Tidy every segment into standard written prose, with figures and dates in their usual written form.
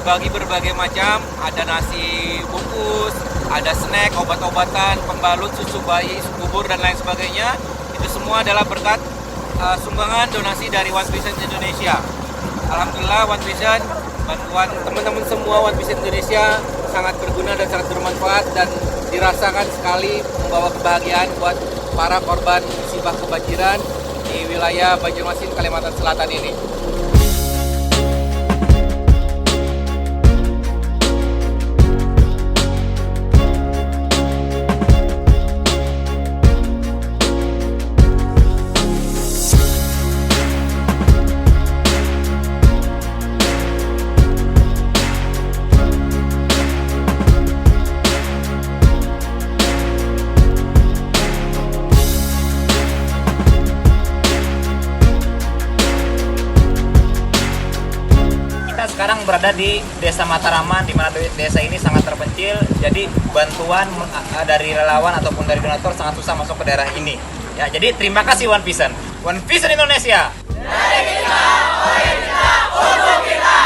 berbagi berbagai macam, ada nasi bungkus, ada snack, obat-obatan, pembalut, susu bayi, bubur dan lain sebagainya. Itu semua adalah berkat sumbangan donasi dari One Vision Indonesia. Alhamdulillah One Vision, bantuan teman-teman semua One Vision Indonesia sangat berguna dan sangat bermanfaat dan dirasakan sekali membawa kebahagiaan buat para korban musibah kebanjiran di wilayah Banjarmasin, Kalimantan Selatan ini. Sekarang berada di Desa Mataraman, di mana desa ini sangat terpencil, jadi bantuan dari relawan ataupun dari donatur sangat susah masuk ke daerah ini. Ya, jadi terima kasih One Vision. One Vision Indonesia. Dari kita, oleh kita, untuk kita.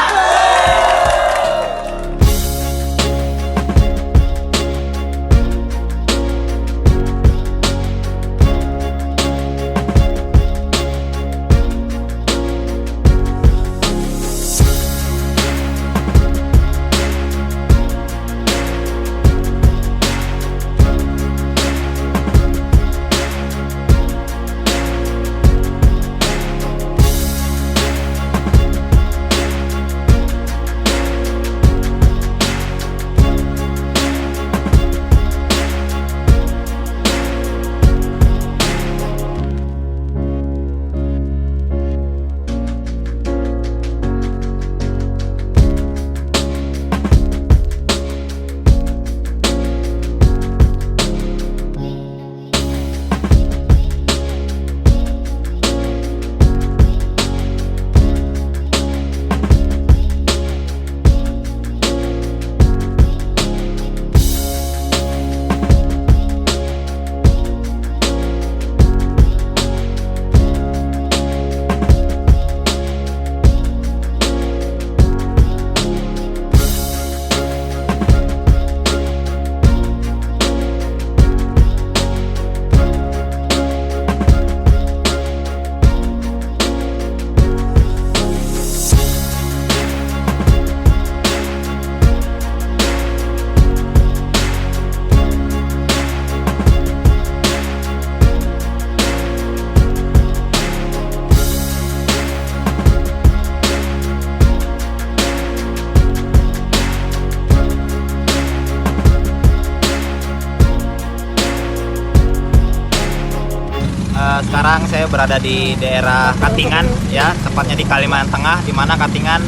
Sekarang saya berada di daerah Katingan, ya, tepatnya di Kalimantan Tengah, di mana Katingan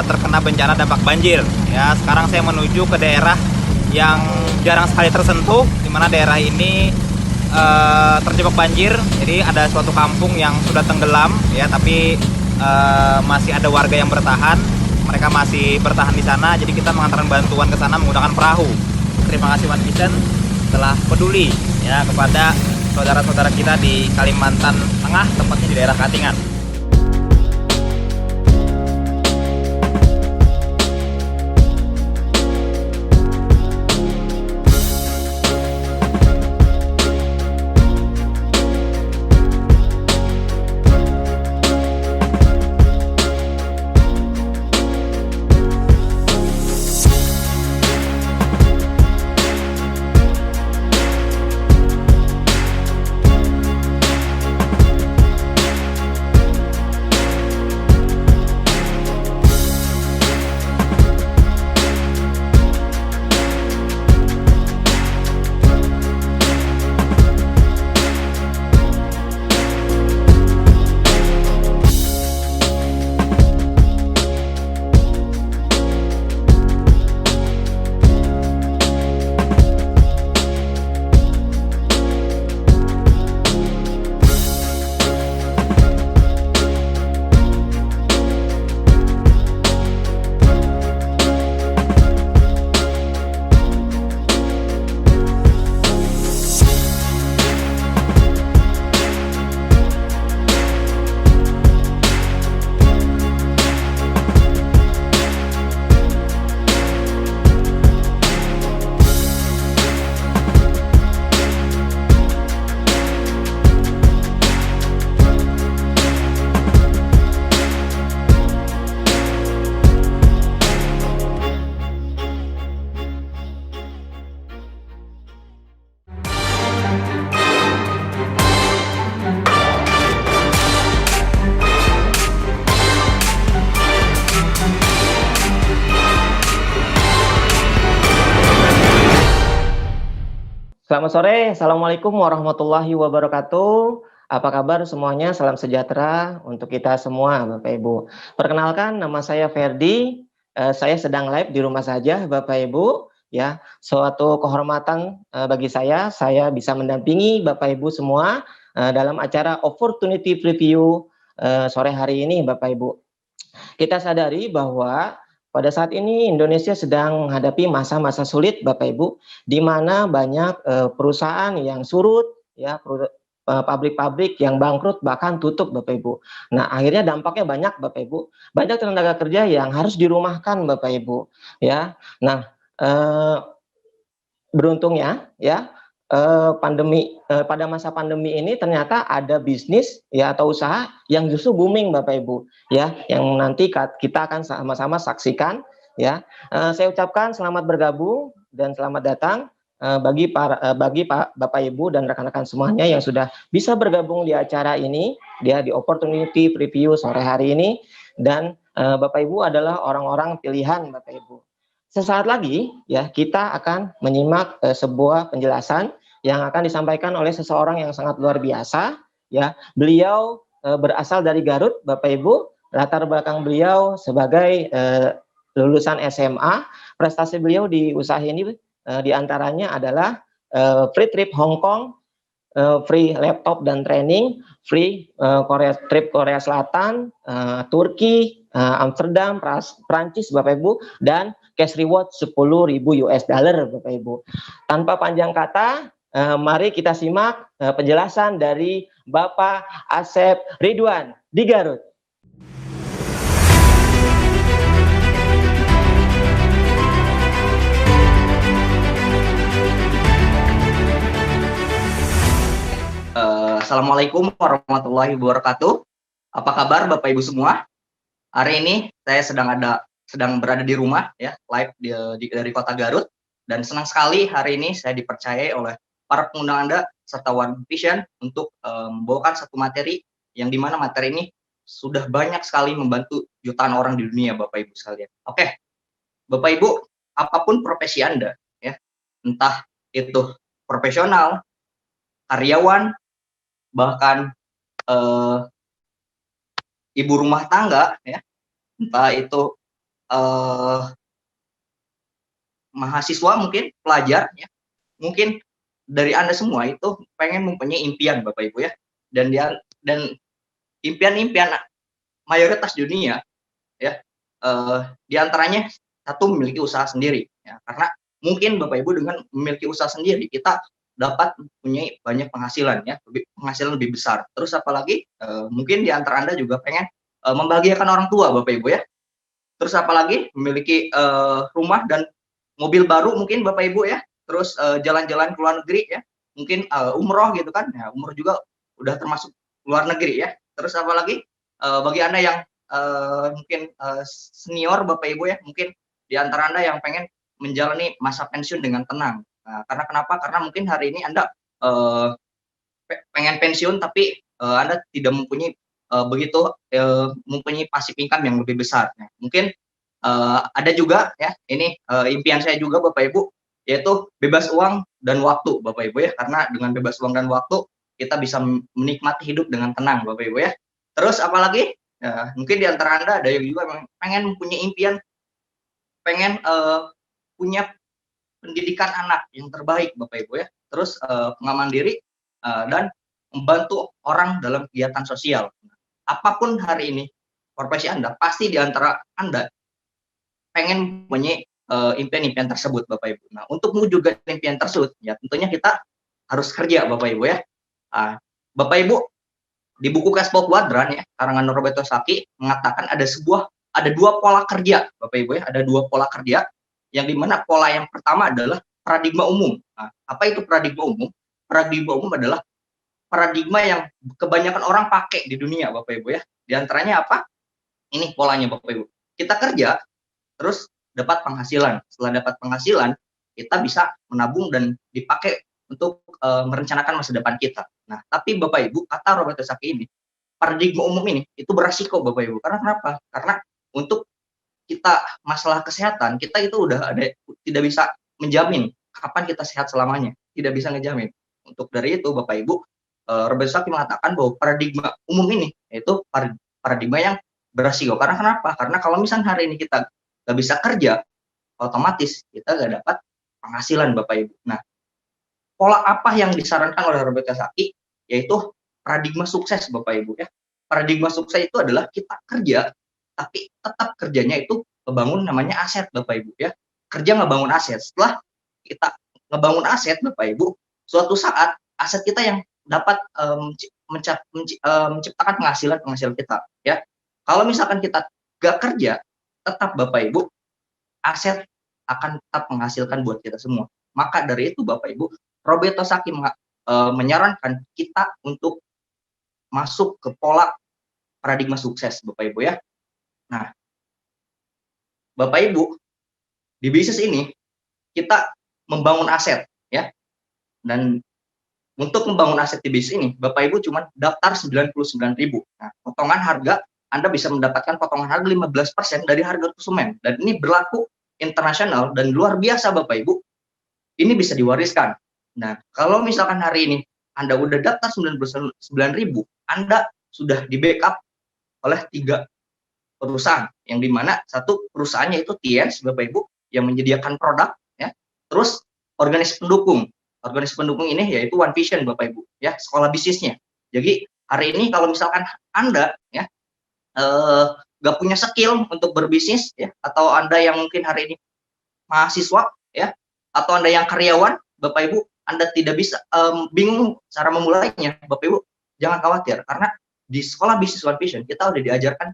terkena bencana dampak banjir. Ya, sekarang saya menuju ke daerah yang jarang sekali tersentuh, di mana daerah ini terjebak banjir. Jadi ada suatu kampung yang sudah tenggelam, ya, tapi masih ada warga yang bertahan. Mereka masih bertahan di sana. Jadi kita mengantarkan bantuan ke sana menggunakan perahu. Terima kasih One Vision telah peduli, ya, kepada saudara-saudara kita di Kalimantan Tengah, tepatnya di daerah Katingan. Selamat sore, Assalamualaikum warahmatullahi wabarakatuh. Apa kabar semuanya? Salam sejahtera untuk kita semua, Bapak Ibu. Perkenalkan, nama saya Ferdi. Saya sedang live di rumah saja, Bapak Ibu. Ya, suatu kehormatan bagi saya bisa mendampingi Bapak Ibu semua dalam acara Opportunity Preview sore hari ini, Bapak Ibu. Kita sadari bahwa pada saat ini Indonesia sedang menghadapi masa-masa sulit, Bapak Ibu, di mana banyak perusahaan yang surut, ya, pabrik-pabrik yang bangkrut bahkan tutup, Bapak Ibu. Nah, akhirnya dampaknya banyak, Bapak Ibu. Banyak tenaga kerja yang harus dirumahkan, Bapak Ibu. Ya, nah, beruntungnya, ya, pada masa pandemi ini ternyata ada bisnis, ya, atau usaha yang justru booming, Bapak Ibu, ya, yang nanti kita akan sama-sama saksikan, ya. Saya ucapkan selamat bergabung dan selamat datang bagi Bapak Ibu dan rekan-rekan semuanya yang sudah bisa bergabung di acara ini, dia di Opportunity Preview sore hari ini, dan Bapak Ibu adalah orang-orang pilihan, Bapak Ibu. Sesaat lagi, ya, kita akan menyimak sebuah penjelasan yang akan disampaikan oleh seseorang yang sangat luar biasa, ya. Beliau berasal dari Garut, Bapak Ibu. Latar belakang beliau sebagai lulusan SMA. Prestasi beliau di usaha ini diantaranya adalah free trip Hong Kong, free laptop dan training, free trip Korea Selatan, Turki, Amsterdam, Prancis, Bapak Ibu, dan cash reward 10.000 US dollar, Bapak Ibu. Tanpa panjang kata, mari kita simak penjelasan dari Bapak Asep Ridwan di Garut. Assalamualaikum warahmatullahi wabarakatuh. Apa kabar Bapak Ibu semua? Hari ini saya sedang berada di rumah, ya, live dari kota Garut, dan senang sekali hari ini saya dipercayai oleh para pengundang Anda serta One Vision untuk membawakan satu materi yang dimana materi ini sudah banyak sekali membantu jutaan orang di dunia, Bapak Ibu sekalian. Oke, Bapak Ibu, apapun profesi Anda, ya, entah itu profesional, karyawan, bahkan ibu rumah tangga, ya, entah itu mahasiswa, mungkin pelajar, ya, mungkin dari Anda semua itu pengen mempunyai impian, Bapak Ibu, ya, dan impian-impian mayoritas dunia, ya, diantaranya satu memiliki usaha sendiri, ya, karena mungkin Bapak Ibu dengan memiliki usaha sendiri kita dapat mempunyai banyak penghasilan, ya, penghasilan lebih besar. Terus apalagi mungkin di antara Anda juga pengen membahagiakan orang tua, Bapak Ibu, ya. Terus apalagi memiliki rumah dan mobil baru mungkin, Bapak Ibu, ya. Terus jalan-jalan ke luar negeri, ya. Mungkin umroh gitu kan. Ya, umroh juga udah termasuk luar negeri, ya. Terus apalagi bagi Anda yang mungkin senior, Bapak Ibu, ya, mungkin di antara Anda yang pengen menjalani masa pensiun dengan tenang. Nah, karena kenapa? Karena mungkin hari ini Anda pengen pensiun tapi Anda tidak mempunyai mempunyai passive income yang lebih besar. Nah, mungkin ada juga, ya, ini impian saya juga, Bapak Ibu, yaitu bebas uang dan waktu, Bapak Ibu, ya, karena dengan bebas uang dan waktu kita bisa menikmati hidup dengan tenang, Bapak Ibu, ya. Terus apalagi mungkin di antara Anda ada yang juga pengen mempunyai impian, pengen punya pendidikan anak yang terbaik, Bapak Ibu, ya. Terus pengaman diri dan membantu orang dalam kegiatan sosial. Apapun hari ini profesi Anda, pasti di antara Anda pengen mempunyai impian-impian tersebut, Bapak Ibu. Nah, untuk mewujudkan impian tersebut, ya tentunya kita harus kerja, Bapak Ibu, ya. Bapak Ibu, di buku Cash Flow Quadrant, ya, karangan Roberto Saki mengatakan ada dua pola kerja, Bapak Ibu, ya. Ada dua pola kerja, yang dimana pola yang pertama adalah paradigma umum. Nah, apa itu paradigma umum? Paradigma umum adalah paradigma yang kebanyakan orang pakai di dunia, Bapak Ibu, ya. Di antaranya apa? Ini polanya, Bapak Ibu. Kita kerja, terus dapat penghasilan. Setelah dapat penghasilan, kita bisa menabung dan dipakai untuk merencanakan masa depan kita. Nah, tapi Bapak Ibu, kata Roberto Saki ini, paradigma umum ini itu beresiko, Bapak Ibu. Karena kenapa? Karena untuk kita masalah kesehatan, kita itu udah tidak bisa menjamin kapan kita sehat selamanya. tidak bisa ngejamin. Untuk dari itu Bapak Ibu, Robert Saki mengatakan bahwa paradigma umum ini yaitu paradigma yang beresiko. Karena kenapa? Karena kalau misalnya hari ini kita nggak bisa kerja, otomatis kita nggak dapat penghasilan Bapak Ibu. Nah, pola apa yang disarankan oleh Robert Kiyosaki? Yaitu paradigma sukses Bapak Ibu ya. Paradigma sukses itu adalah kita kerja, tapi tetap kerjanya itu ngebangun namanya aset Bapak Ibu ya. Kerja ngebangun aset. Setelah kita ngebangun aset Bapak Ibu, suatu saat aset kita yang dapat menciptakan penghasilan kita ya. Kalau misalkan kita gak kerja, tetap Bapak Ibu, aset akan tetap menghasilkan buat kita semua. Maka dari itu Bapak Ibu, Robert Kiyosaki menyarankan kita untuk masuk ke pola paradigma sukses Bapak Ibu ya. Nah, Bapak Ibu, di bisnis ini kita membangun aset ya. Dan untuk membangun aset di bisnis ini, Bapak Ibu cuma daftar 99.000. Nah, potongan harga Anda bisa mendapatkan potongan harga 15% dari harga konsumen. Dan ini berlaku internasional dan luar biasa Bapak Ibu. Ini bisa diwariskan. Nah, kalau misalkan hari ini Anda udah daftar 99.000, Anda sudah di backup oleh 3 perusahaan, yang dimana satu perusahaannya itu TIENS Bapak Ibu yang menyediakan produk ya. Terus organisasi pendukung ini yaitu One Vision Bapak Ibu ya, sekolah bisnisnya. Jadi hari ini kalau misalkan Anda ya nggak punya skill untuk berbisnis ya, atau Anda yang mungkin hari ini mahasiswa ya, atau Anda yang karyawan Bapak Ibu, Anda tidak bisa bingung cara memulainya Bapak Ibu, jangan khawatir karena di sekolah bisnis One Vision kita udah diajarkan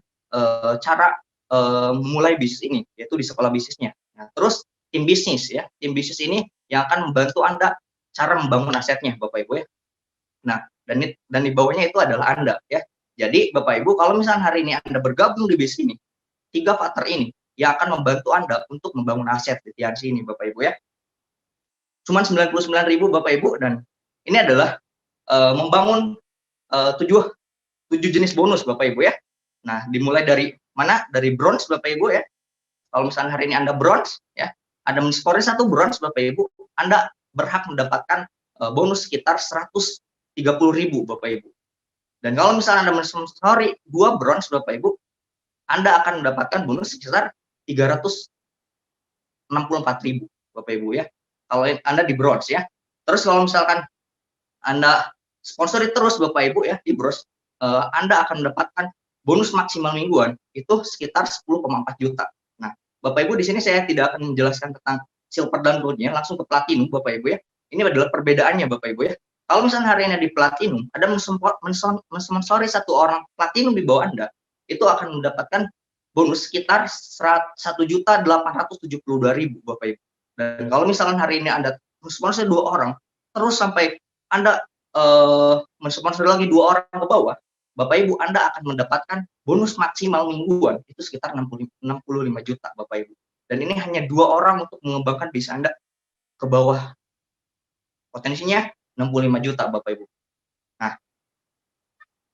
cara memulai bisnis ini, yaitu di sekolah bisnisnya. Nah, terus tim bisnis ya, tim bisnis ini yang akan membantu Anda cara membangun asetnya Bapak Ibu ya. Nah, dan di bawahnya itu adalah Anda ya. Jadi Bapak Ibu, kalau misalnya hari ini Anda bergabung di bisnis ini, 3 faktor ini yang akan membantu Anda untuk membangun aset di TIENS ini Bapak Ibu ya. Cuman 99.000 Bapak Ibu, dan ini adalah membangun 7 jenis bonus Bapak Ibu ya. Nah, dimulai dari mana? Dari bronze Bapak Ibu ya. Kalau misalnya hari ini Anda bronze ya, Anda menskori 1 bronze Bapak Ibu, Anda berhak mendapatkan bonus sekitar 130.000 Bapak Ibu. Dan kalau misalnya Anda menskori 2 bronze Bapak Ibu, Anda akan mendapatkan bonus sekitar 364.000 Bapak Ibu ya. Kalau Anda di bronze ya. Terus kalau misalkan Anda sponsori terus Bapak Ibu ya di bronze, Anda akan mendapatkan bonus maksimal mingguan itu sekitar 10,4 juta. Nah, Bapak Ibu di sini saya tidak akan menjelaskan tentang silver dan gold-nya, langsung ke platinum Bapak Ibu ya. Ini adalah perbedaannya Bapak Ibu ya. Kalau misalnya hari ini di platinum, Anda mensponsori 1 orang platinum di bawah Anda, itu akan mendapatkan bonus sekitar 1.872.000 Bapak Ibu. Dan kalau misalkan hari ini Anda mensponsori 2 orang, terus sampai Anda mensponsori lagi 2 orang ke bawah, Bapak Ibu Anda akan mendapatkan bonus maksimal mingguan itu sekitar 65 juta Bapak Ibu. Dan ini hanya 2 orang untuk mengembangkan bisnis Anda ke bawah. Potensinya 65 juta Bapak Ibu. Nah,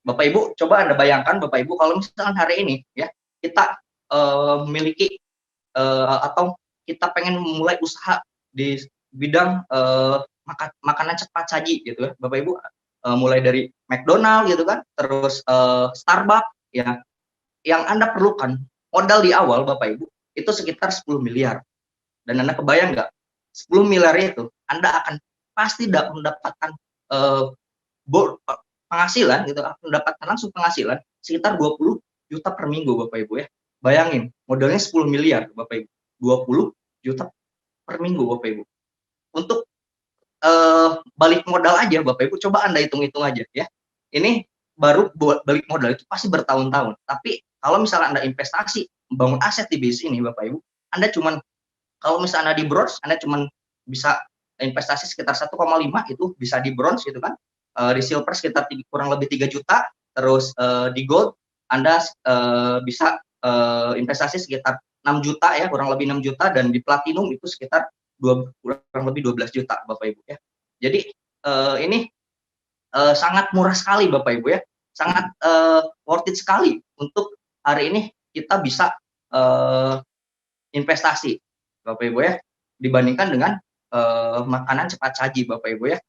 Bapak Ibu coba Anda bayangkan Bapak Ibu kalau misalkan hari ini ya kita memiliki atau kita pengen memulai usaha di bidang makanan cepat saji gitu ya Bapak Ibu, mulai dari McDonald gitu kan, terus Starbucks ya, yang Anda perlukan modal di awal Bapak Ibu itu sekitar 10 miliar. Dan Anda kebayang nggak 10 miliar itu Anda akan pasti mendapatkan penghasilan gitu, mendapatkan langsung penghasilan sekitar 20 juta per minggu Bapak Ibu ya. Bayangin modalnya 10 miliar Bapak Ibu, 20 juta per minggu Bapak Ibu. Untuk balik modal aja Bapak Ibu, coba Anda hitung-hitung aja ya. Ini baru balik modal itu pasti bertahun-tahun. Tapi kalau misalnya Anda investasi membangun aset di bisnis ini Bapak Ibu, Anda cuman kalau misalnya di bronze Anda cuman bisa investasi sekitar 1,5 itu bisa di bronze gitu kan. Di silver sekitar kurang lebih 3 juta, terus di gold Anda bisa investasi sekitar 6 juta ya, kurang lebih 6 juta, dan di platinum itu sekitar kurang lebih 12 juta Bapak Ibu ya. Jadi ini sangat murah sekali Bapak Ibu ya, sangat worth it sekali untuk hari ini kita bisa investasi Bapak Ibu ya, dibandingkan dengan makanan cepat saji Bapak Ibu ya,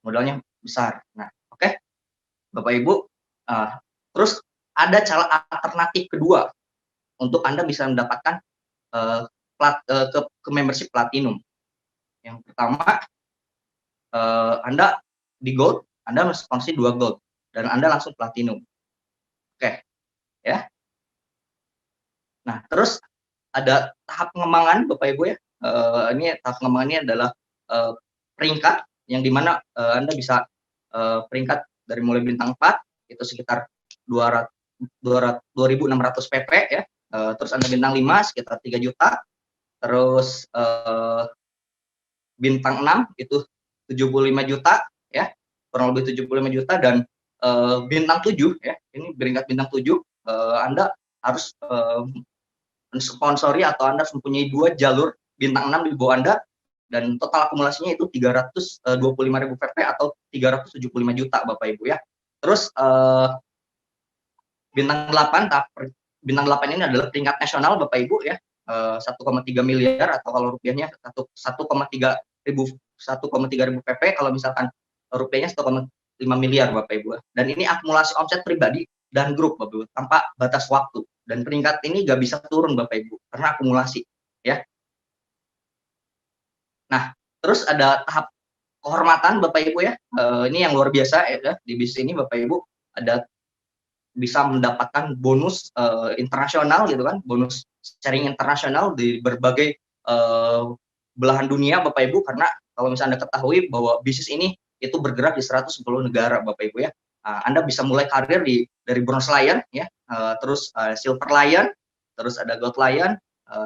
modalnya besar. Nah, oke, Bapak Ibu, terus ada cara alternatif kedua untuk Anda bisa mendapatkan ke membership platinum. Yang pertama, Anda di gold, Anda mengkonsumsi 2 gold dan Anda langsung platinum. Oke, ya. Nah, terus ada tahap pengembangan Bapak Ibu ya. Ini tahap pengembangannya adalah peringkat yang dimana Anda bisa peringkat dari mulai bintang 4 itu sekitar 2.600 pp ya. Terus Anda bintang 5 sekitar 3 juta. Terus bintang 6 itu 75 juta ya. Kurang lebih 75 juta dan bintang 7 ya. Ini peringkat bintang 7 Anda harus mensponsori atau Anda mempunyai 2 jalur bintang 6 di bawah Anda dan total akumulasinya itu 325.000 pp atau 375 juta Bapak Ibu ya. Terus bintang 8 ini adalah peringkat nasional Bapak Ibu ya. 1,3 miliar atau kalau rupiahnya 1,3 ribu pp, kalau misalkan rupiahnya 1,5 miliar Bapak Ibu. Dan ini akumulasi omset pribadi dan grup Bapak Ibu tanpa batas waktu, dan peringkat ini gak bisa turun Bapak Ibu karena akumulasi ya. Nah, terus ada tahap kehormatan Bapak Ibu ya. Ini yang luar biasa ya, di bisnis ini Bapak Ibu ada bisa mendapatkan bonus internasional gitu kan, bonus sharing internasional di berbagai belahan dunia Bapak Ibu, karena kalau misalnya Anda ketahui bahwa bisnis ini itu bergerak di 110 negara Bapak Ibu ya. Anda bisa mulai karir dari Bronze Lion ya, terus Silver Lion, terus ada Gold Lion,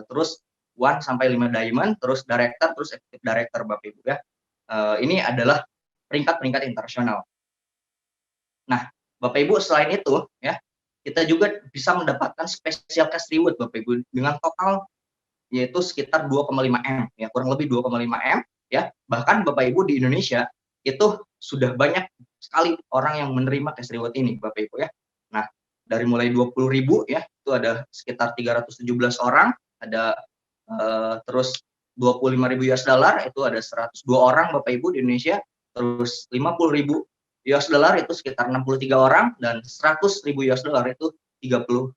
terus 1 sampai 5 Diamond, terus Director, terus Executive Director Bapak Ibu ya. Ini adalah peringkat-peringkat internasional. Nah, Bapak Ibu selain itu ya, kita juga bisa mendapatkan special cash reward Bapak Ibu dengan total yaitu sekitar 2,5 M ya, kurang lebih 2,5 M ya. Bahkan Bapak Ibu di Indonesia itu sudah banyak sekali orang yang menerima cash reward ini Bapak Ibu ya. Nah, dari mulai 20.000 ya, itu ada sekitar 317 orang, ada terus 25.000 US dollar itu ada 102 orang Bapak Ibu di Indonesia, terus 50.000 US dollar itu sekitar 63 orang, dan 100.000 US dollar itu 32.000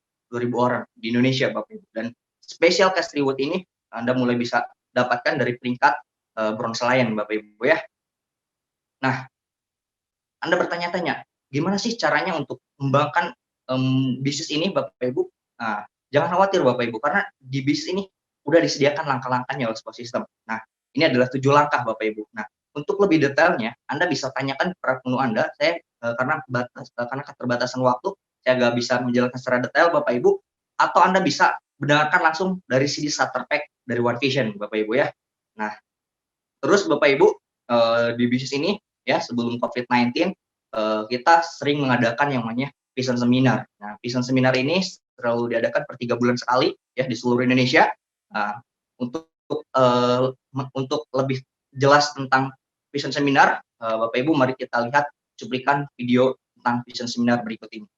orang di Indonesia Bapak Ibu. Dan special cash reward ini Anda mulai bisa dapatkan dari peringkat Bronze Lion Bapak Ibu ya. Nah, Anda bertanya-tanya, gimana sih caranya untuk mengembangkan bisnis ini Bapak Ibu? Nah, jangan khawatir Bapak Ibu, karena di bisnis ini udah disediakan langkah-langkahnya oleh sebuah sistem. Nah, ini adalah 7 langkah Bapak Ibu. Nah, untuk lebih detailnya, Anda bisa tanyakan para penuh Anda. Saya karena keterbatasan waktu, saya nggak bisa menjelaskan secara detail Bapak Ibu, atau Anda bisa mendengarkan langsung dari CD starter pack dari One Vision Bapak Ibu ya. Nah, terus Bapak Ibu di bisnis ini ya, sebelum COVID-19 kita sering mengadakan yang namanya Vision Seminar. Nah, Vision Seminar ini selalu diadakan per 3 bulan sekali ya di seluruh Indonesia. Untuk lebih jelas tentang Vision Seminar, Bapak Ibu mari kita lihat cuplikan video tentang Vision Seminar berikut ini.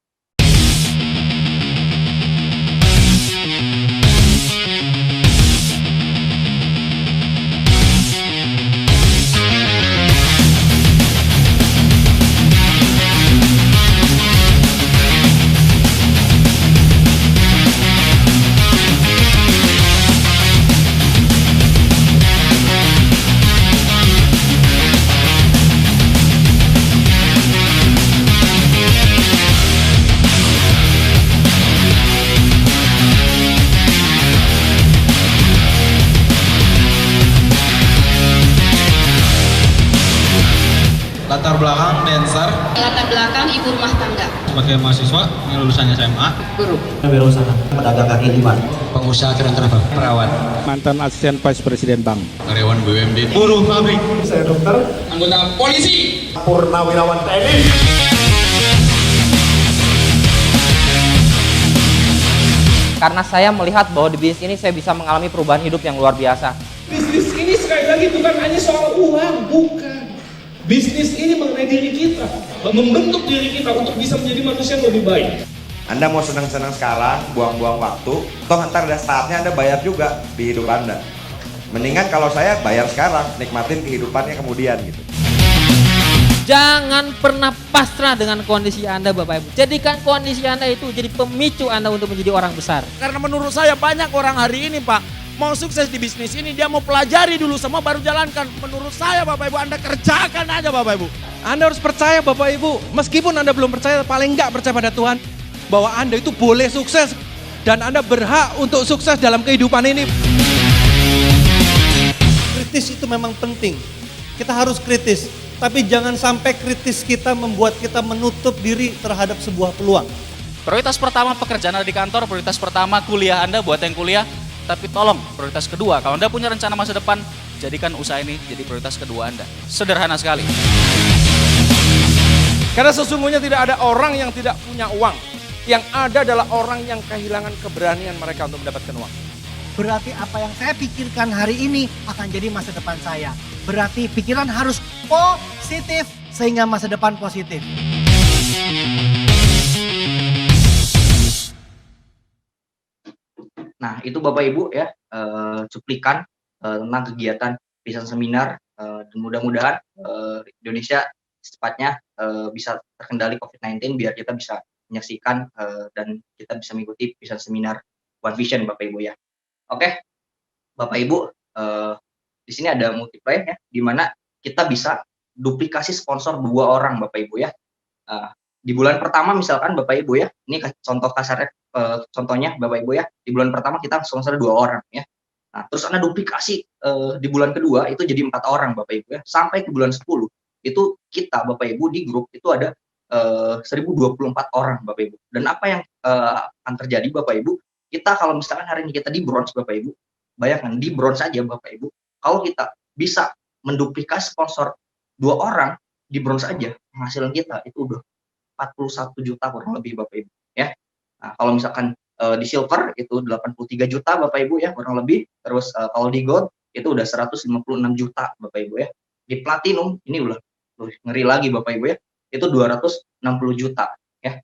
Latar belakang dancer, latar belakang ibu rumah tangga, sebagai mahasiswa yang lulusannya SMA, guru, Wirausaha, pedagang kaki lima, pengusaha kiran terbang, perawat, mantan asisten vice presiden bank, karyawan BUMD, buruh pabrik, saya dokter, anggota polisi, purnawirawan TNI. Karena saya melihat bahwa di bisnis ini saya bisa mengalami perubahan hidup yang luar biasa. Bisnis ini sekali lagi bukan hanya soal uang, bukan. Bisnis ini mengenai diri kita, membentuk diri kita untuk bisa menjadi manusia yang lebih baik. Anda mau senang-senang sekarang, buang-buang waktu, toh ntar ada saatnya Anda bayar juga di hidup Anda. Mendingan kalau saya bayar sekarang, nikmatin kehidupannya kemudian gitu. Jangan pernah pasrah dengan kondisi Anda Bapak Ibu. Jadikan kondisi Anda itu jadi pemicu Anda untuk menjadi orang besar. Karena menurut saya banyak orang hari ini Pak, mau sukses di bisnis ini dia mau pelajari dulu semua baru jalankan. Menurut saya Bapak Ibu, Anda kerjakan aja Bapak Ibu. Anda harus percaya Bapak Ibu, meskipun Anda belum percaya, paling enggak percaya pada Tuhan, bahwa Anda itu boleh sukses dan Anda berhak untuk sukses dalam kehidupan ini. Kritis itu memang penting. Kita harus kritis, tapi jangan sampai kritis kita membuat kita menutup diri terhadap sebuah peluang. Prioritas pertama pekerjaan Anda di kantor, prioritas pertama kuliah Anda buat yang kuliah. Tapi tolong, prioritas kedua, kalau Anda punya rencana masa depan, jadikan usaha ini jadi prioritas kedua Anda. Sederhana sekali. Karena sesungguhnya tidak ada orang yang tidak punya uang. Yang ada adalah orang yang kehilangan keberanian mereka untuk mendapatkan uang. Berarti apa yang saya pikirkan hari ini akan jadi masa depan saya. Berarti pikiran harus positif sehingga masa depan positif. Nah, itu Bapak Ibu ya, cuplikan tentang kegiatan Vision Seminar, dan mudah-mudahan Indonesia secepatnya bisa terkendali COVID-19 biar kita bisa menyaksikan dan kita bisa mengikuti Vision Seminar One Vision Bapak Ibu ya. Oke, Bapak Ibu, di sini ada multiplier ya, di mana kita bisa duplikasi sponsor 2 orang Bapak Ibu ya. Di bulan pertama misalkan Bapak Ibu ya, ini contoh kasarnya, contohnya Bapak Ibu ya, di bulan pertama kita sponsor 2 orang ya. Nah, terus Anda duplikasi di bulan kedua itu jadi 4 orang Bapak Ibu ya, sampai ke bulan 10 itu kita Bapak Ibu di grup itu ada 1024 orang Bapak Ibu. Dan apa yang akan terjadi Bapak Ibu, kita kalau misalkan hari ini kita di bronze Bapak Ibu, bayangkan di bronze saja Bapak Ibu, kalau kita bisa menduplikasi sponsor 2 orang di bronze aja, penghasilan kita itu udah 41 juta kurang lebih Bapak Ibu ya. Nah, kalau misalkan di silver itu 83 juta Bapak Ibu ya kurang lebih. Terus kalau di gold itu udah 156 juta Bapak Ibu ya. Di platinum ini udah ngeri lagi Bapak Ibu ya. Itu 260 juta ya.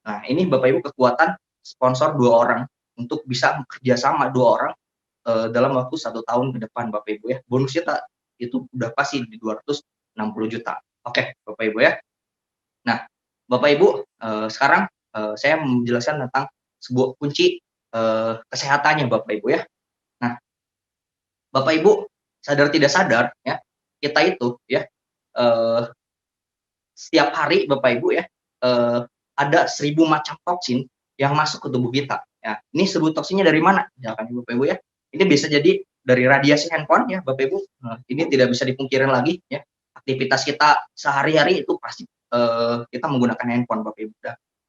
Nah, ini Bapak Ibu kekuatan sponsor 2 orang untuk bisa bekerja sama 2 orang dalam waktu 1 tahun ke depan Bapak Ibu ya. Bonus kita itu udah pasti di 260 juta. Oke, Bapak Ibu ya. Nah, Bapak Ibu, sekarang saya menjelaskan tentang sebuah kunci kesehatannya Bapak Ibu ya. Nah, Bapak Ibu sadar tidak sadar ya, kita itu ya setiap hari Bapak Ibu ya ada 1000 macam toksin yang masuk ke tubuh kita. Ya, ini 1000 toksinnya dari mana? Ya kan Bapak Ibu ya. Ini bisa jadi dari radiasi handphone ya Bapak Ibu. Nah, ini tidak bisa dipungkiri lagi ya. Aktivitas kita sehari-hari itu pasti kita menggunakan handphone Bapak Ibu.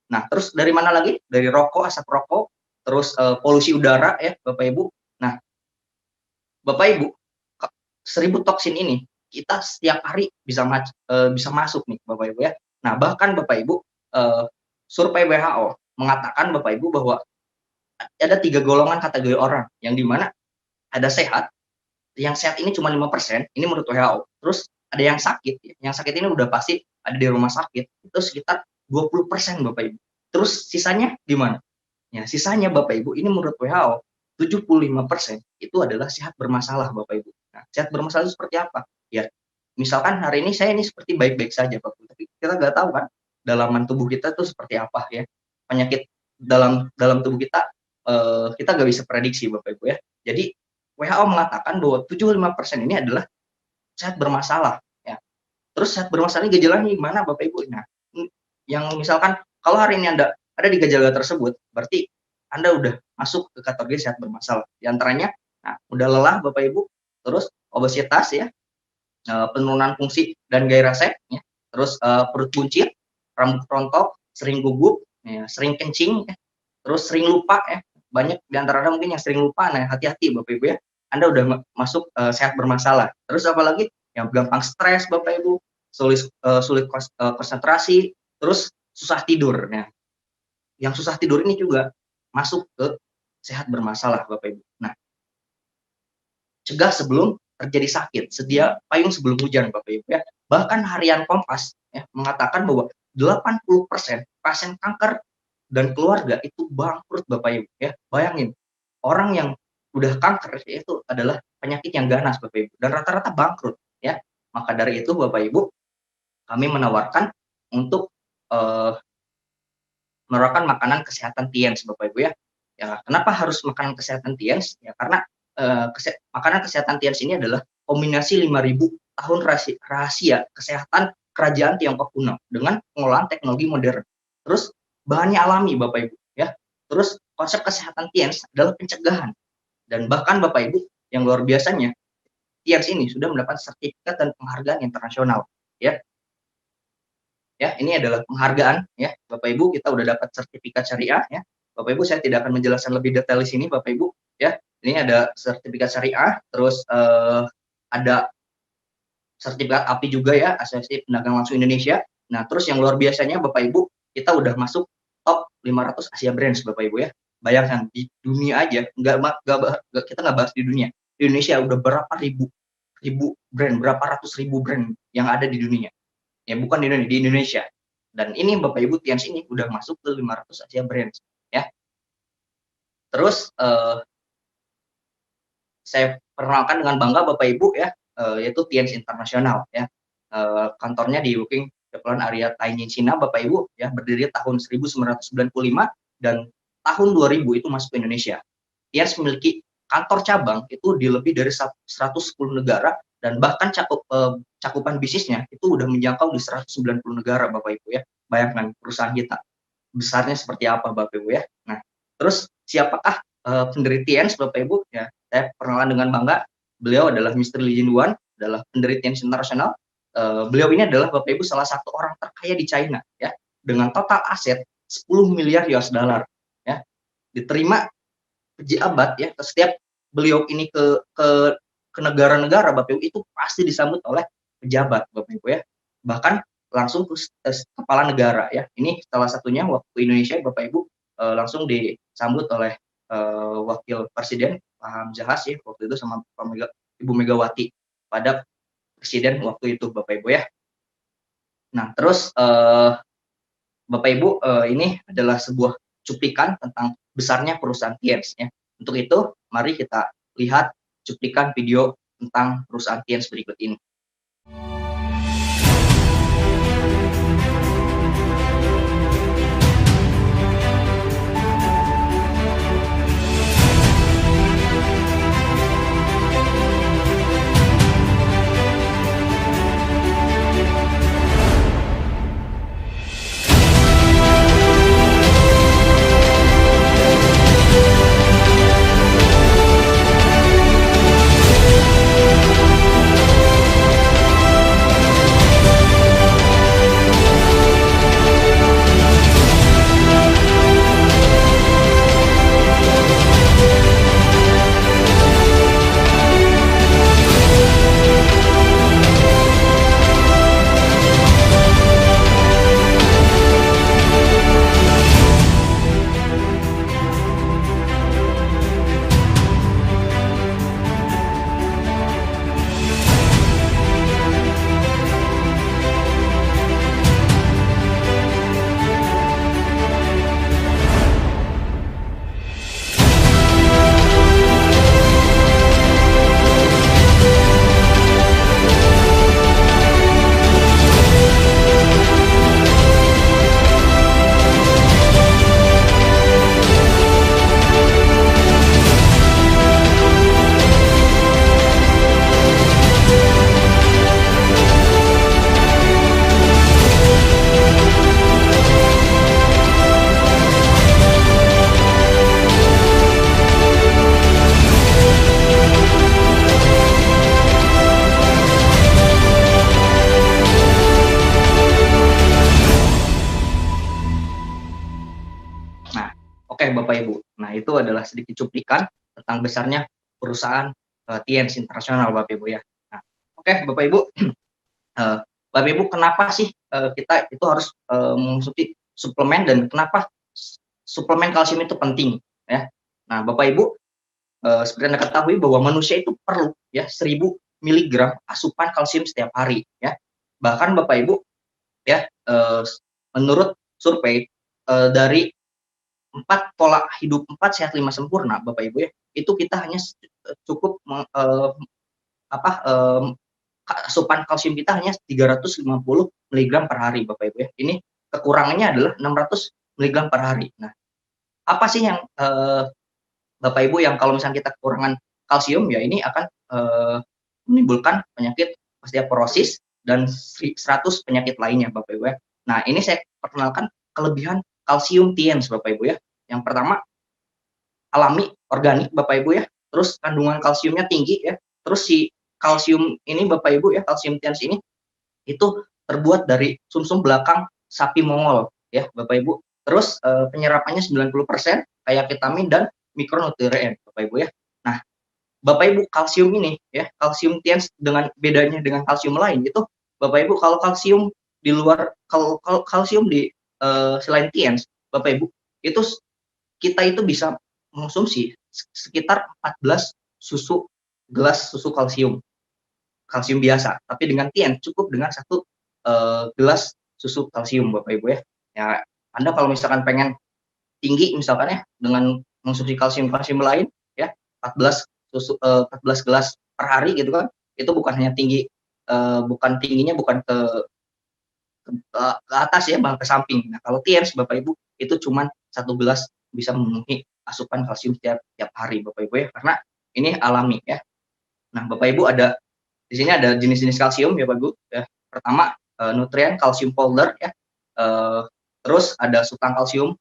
Nah, terus dari mana lagi? Dari rokok, asap rokok, terus polusi udara ya Bapak Ibu. Nah, Bapak Ibu, 1000 toksin ini kita setiap hari bisa masuk nih Bapak Ibu ya. Nah, bahkan Bapak Ibu survei WHO mengatakan Bapak Ibu bahwa ada 3 golongan kategori orang yang dimana ada sehat, yang sehat ini cuma 5%, ini menurut WHO. Terus ada yang sakit ini udah pasti ada di rumah sakit, itu sekitar 20% Bapak Ibu. Terus sisanya gimana? Ya, sisanya Bapak Ibu ini menurut WHO 75% itu adalah sehat bermasalah Bapak Ibu. Nah, sehat bermasalah itu seperti apa? Ya, misalkan hari ini saya ini seperti baik-baik saja Bapak Ibu, tapi kita nggak tahu kan dalaman tubuh kita tuh seperti apa ya. Penyakit dalam tubuh kita kita nggak bisa prediksi Bapak Ibu ya. Jadi WHO mengatakan bahwa 75% ini adalah sehat bermasalah ya. Terus sehat bermasalah ini gejalanya gimana Bapak Ibu? Nah, yang misalkan kalau hari ini Anda ada di gejala tersebut, berarti Anda udah masuk ke kategori sehat bermasalah. Di antaranya, nah, udah lelah Bapak Ibu, terus obesitas ya, penurunan fungsi dan gairah seks ya, terus perut buncit, rambut rontok, sering gugup, ya, sering kencing ya, terus sering lupa ya. Banyak di antara Anda mungkin yang sering lupa, nah hati-hati Bapak Ibu ya. Anda udah masuk sehat bermasalah. Terus apalagi yang gampang stres Bapak Ibu, sulit konsentrasi, terus susah tidur. Nah, yang susah tidur ini juga masuk ke sehat bermasalah Bapak Ibu. Nah, cegah sebelum terjadi sakit, sedia payung sebelum hujan Bapak Ibu ya. Bahkan harian Kompas ya, mengatakan bahwa 80% pasien kanker dan keluarga itu bangkrut Bapak Ibu ya. Bayangin, orang yang udah kanker, itu adalah penyakit yang ganas Bapak Ibu, dan rata-rata bangkrut ya. Maka dari itu Bapak Ibu, kami menawarkan untuk menawarkan makanan kesehatan Tiens Bapak Ibu ya. Ya, kenapa harus makanan kesehatan Tiens? Ya karena makanan kesehatan Tiens ini adalah kombinasi 5.000 tahun rahasia kesehatan kerajaan Tiongkok kuno dengan pengolahan teknologi modern. Terus bahannya alami Bapak Ibu ya. Terus konsep kesehatan Tiens adalah pencegahan. Dan bahkan Bapak Ibu yang luar biasanya, Tiens ini sudah mendapat sertifikat dan penghargaan internasional ya. Ya, ini adalah penghargaan ya. Bapak Ibu, kita udah dapat sertifikat syariah ya. Bapak Ibu, saya tidak akan menjelaskan lebih detail di sini Bapak Ibu ya. Ini ada sertifikat syariah, terus ada sertifikat API juga ya, Asosiasi Pedagang Langsung Indonesia. Nah, terus yang luar biasanya Bapak Ibu, kita udah masuk top 500 Asia Brands Bapak Ibu ya. Bayangkan di dunia aja, kita nggak bahas di dunia. Di Indonesia udah berapa ribu brand, berapa ratus ribu brand yang ada di dunia. Ya bukan di Indonesia. Dan ini Bapak Ibu, Tiens ini udah masuk ke 500 Asia Brands ya. Terus saya perkenalkan dengan bangga Bapak Ibu ya, yaitu Tiens Internasional ya. Kantornya di Wuking Kepulauan Area Tainyin Cina Bapak Ibu ya, berdiri tahun 1995 dan tahun 2000 itu masuk ke Indonesia. Tiens memiliki kantor cabang itu di lebih dari 110 negara, dan bahkan cakupan bisnisnya itu udah menjangkau di 190 negara Bapak Ibu ya. Bayangkan perusahaan kita besarnya seperti apa Bapak Ibu ya. Nah, terus siapakah pendiri Tiens Bapak Ibu ya? Saya perkenalan dengan bangga. Beliau adalah Mr. Lee Jinduan, adalah pendiri Tiens Internasional. Beliau ini adalah Bapak Ibu salah satu orang terkaya di China ya, dengan total aset 10 miliar US dollar ya. Diterima pejabat ya, setiap beliau ini ke negara-negara Bapak Ibu itu pasti disambut oleh pejabat Bapak Ibu ya. Bahkan langsung ke kepala negara ya. Ini salah satunya waktu Indonesia Bapak Ibu langsung disambut oleh wakil presiden Pak Hamzahas ya waktu itu sama Ibu Megawati pada presiden waktu itu Bapak Ibu ya. Nah, terus Bapak Ibu, ini adalah sebuah cuplikan tentang besarnya perusahaan Tiens ya. Untuk itu, mari kita lihat cuplikan video tentang perusahaan Tiens berikut ini. Oke Bapak Ibu, nah itu adalah sedikit cuplikan tentang besarnya perusahaan Tiens Internasional Bapak Ibu ya. Nah, oke Bapak Ibu, Bapak Ibu kenapa sih kita itu harus mengonsumsi suplemen dan kenapa suplemen kalsium itu penting ya? Nah Bapak Ibu, seperti Anda ketahui bahwa manusia itu perlu ya 1000 mg asupan kalsium setiap hari ya. Bahkan Bapak Ibu ya, menurut survei dari 4 pola hidup 4 sehat 5 sempurna Bapak Ibu ya, itu kita hanya cukup asupan kalsium kita hanya 350 mg per hari Bapak Ibu ya. Ini kekurangannya adalah 600 mg per hari. Nah, apa sih yang Bapak Ibu yang kalau misalnya kita kekurangan kalsium ya ini akan menimbulkan penyakit osteoporosis dan 100 penyakit lainnya Bapak Ibu ya. Nah, ini saya perkenalkan kelebihan kalsium tiens Bapak Ibu ya. Yang pertama alami, organik Bapak Ibu ya. Terus kandungan kalsiumnya tinggi ya. Terus si kalsium ini Bapak Ibu ya, kalsium tiens ini itu terbuat dari sumsum belakang sapi Mongol ya Bapak Ibu. Terus penyerapannya 90% kayak vitamin dan mikronutrien Bapak Ibu ya. Nah, Bapak Ibu kalsium ini ya, kalsium tiens dengan bedanya dengan kalsium lain itu Bapak Ibu kalau kalsium di luar kalau kalsium di selain tiens Bapak Ibu itu kita itu bisa mengonsumsi sekitar 14 gelas susu kalsium biasa, tapi dengan tiens cukup dengan 1 gelas susu kalsium Bapak Ibu ya. Ya, Anda kalau misalkan pengen tinggi misalkan ya dengan mengonsumsi kalsium lain ya 14 gelas per hari gitu kan, itu bukan hanya tinggi bukan tingginya bukan ke atas ya, malah ke samping. Nah, kalau tiens Bapak Ibu itu cuman 1 gelas bisa memenuhi asupan kalsium tiap hari Bapak Ibu ya, karena ini alami ya. Nah, Bapak Ibu di sini ada jenis-jenis kalsium ya Bapak Ibu ya. Pertama nutrien kalsium powder ya. Terus ada sutang kalsium,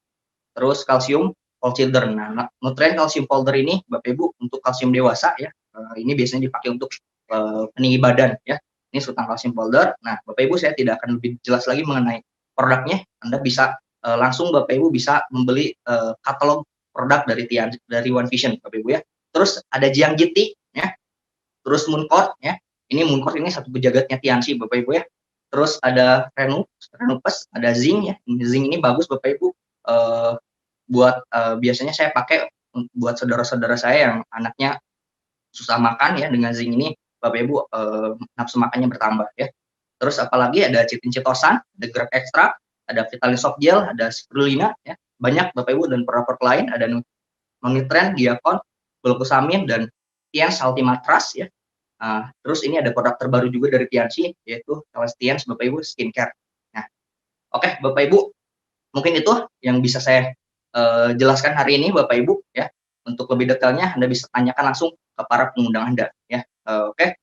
terus kalsium whole Nah, nutrien kalsium powder ini Bapak Ibu untuk kalsium dewasa ya. Ini biasanya dipakai untuk peninggi badan ya. Ini sutang kalsium powder. Nah, Bapak Ibu saya tidak akan lebih jelas lagi mengenai produknya. Anda bisa langsung Bapak Ibu bisa membeli katalog produk dari One Vision Bapak Ibu ya. Terus ada Jiang GT ya. Terus Mooncort ya. Ini Mooncort ini satu pejagatnya Tianxi Bapak Ibu ya. Terus ada Renupes, ada Zinc ya. Zinc ini bagus Bapak Ibu buat biasanya saya pakai buat saudara-saudara saya yang anaknya susah makan ya, dengan zinc ini Bapak Ibu nafsu makannya bertambah ya. Terus apalagi ada Chitin-Chitosan, ada Grab Extra, ada Vitalin Soft Gel, ada Spirulina ya. Banyak Bapak Ibu dan produk lain, ada Nonitren, Giacon, Glucosamine dan Tiens Ultimatras ya. Terus ini ada produk terbaru juga dari Tianxi yaitu Tiens Bapak Ibu Skincare. Nah, oke Bapak Ibu, mungkin itu yang bisa saya jelaskan hari ini Bapak Ibu ya. Untuk lebih detailnya Anda bisa tanyakan langsung ke para pengundang Anda ya. Oke.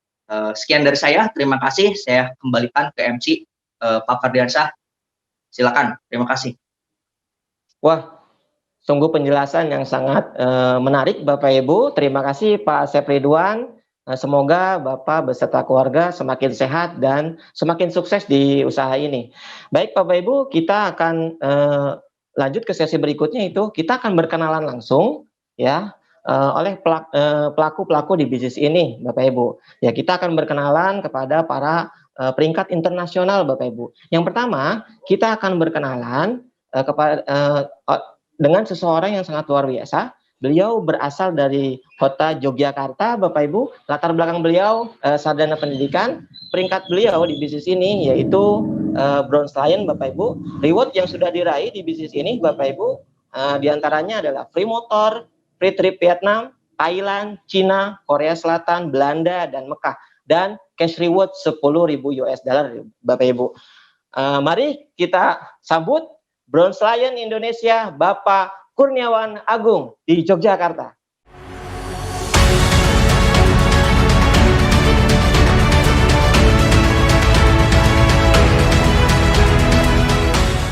Sekian dari saya. Terima kasih. Saya kembalikan ke MC Pak Fardiansyah. Silakan. Terima kasih. Wah, sungguh penjelasan yang sangat menarik Bapak Ibu. Terima kasih Pak Asep Ridwan. Semoga Bapak beserta keluarga semakin sehat dan semakin sukses di usaha ini. Baik Bapak Ibu, kita akan lanjut ke sesi berikutnya, itu kita akan berkenalan langsung ya oleh pelaku-pelaku di bisnis ini Bapak Ibu. Ya, kita akan berkenalan kepada para peringkat internasional Bapak Ibu. Yang pertama, kita akan berkenalan dengan seseorang yang sangat luar biasa. Beliau berasal dari kota Yogyakarta Bapak Ibu. Latar belakang beliau sarjana pendidikan. Peringkat beliau di bisnis ini yaitu Bronze Lion Bapak Ibu. Reward yang sudah diraih di bisnis ini Bapak Ibu diantaranya adalah Free Motor, Free Trip Vietnam, Thailand, Cina, Korea Selatan, Belanda, dan Mekah. Dan cash reward 10.000 US dollar Bapak Ibu. Mari kita sambut Bronze Lion Indonesia Bapak Kurniawan Agung di Yogyakarta.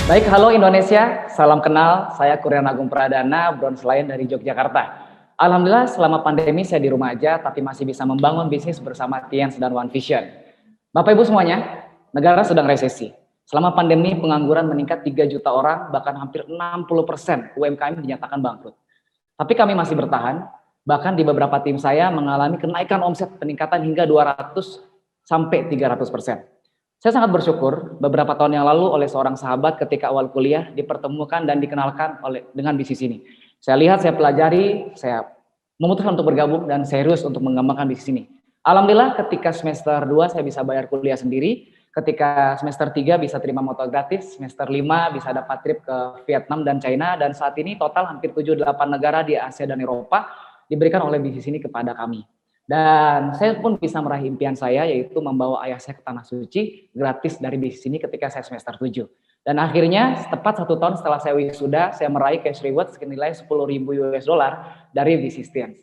Baik, halo Indonesia, salam kenal, saya Kurniawan Agung Pradana, Bronze Lion dari Yogyakarta. Alhamdulillah selama pandemi saya di rumah aja, tapi masih bisa membangun bisnis bersama Tiens dan One Vision. Bapak Ibu semuanya, negara sedang resesi. Selama pandemi pengangguran meningkat 3 juta orang, bahkan hampir 60% UMKM dinyatakan bangkrut. Tapi kami masih bertahan, bahkan di beberapa tim saya mengalami kenaikan omset peningkatan hingga 200 sampai 300%. Saya sangat bersyukur beberapa tahun yang lalu oleh seorang sahabat ketika awal kuliah dipertemukan dan dikenalkan dengan bisnis ini. Saya lihat, saya pelajari, saya memutuskan untuk bergabung dan serius untuk mengembangkan bisnis ini. Alhamdulillah ketika semester 2 saya bisa bayar kuliah sendiri, ketika semester 3 bisa terima motor gratis, semester 5 bisa dapat trip ke Vietnam dan China, dan saat ini total hampir 7-8 negara di Asia dan Eropa. diberikan oleh bisnis ini kepada kami. Dan saya pun bisa meraih impian saya, yaitu membawa ayah saya ke Tanah Suci gratis dari bisnis ini ketika saya semester 7. Dan akhirnya tepat 1 tahun setelah saya wisuda, saya meraih cash reward senilai $10.000 dari bisnis Tians.